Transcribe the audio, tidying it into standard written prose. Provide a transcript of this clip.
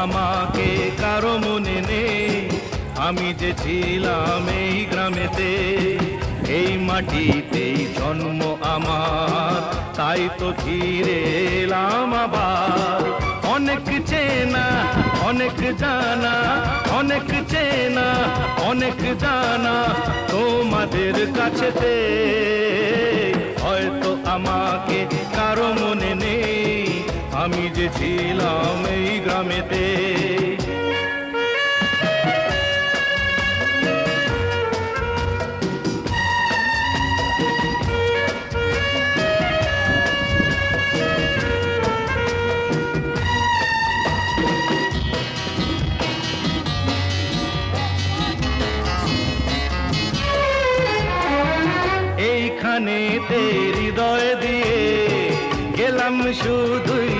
আমাকে কারো মনে নেই, আমি যে ছিলাম এই গ্রামেতে। এই মাটিতেই জন্ম আমার, তাই তো ফিরে এলাম আবার। অনেক চেনা অনেক জানা, অনেক চেনা অনেক জানা তোমাদের কাছেতে। হয়তো আমাকে কারো মনে নেই, আমি যে ছিলাম এই গ্রামেতে। এইখানেতে হৃদয় দিয়ে গেলাম শুধুই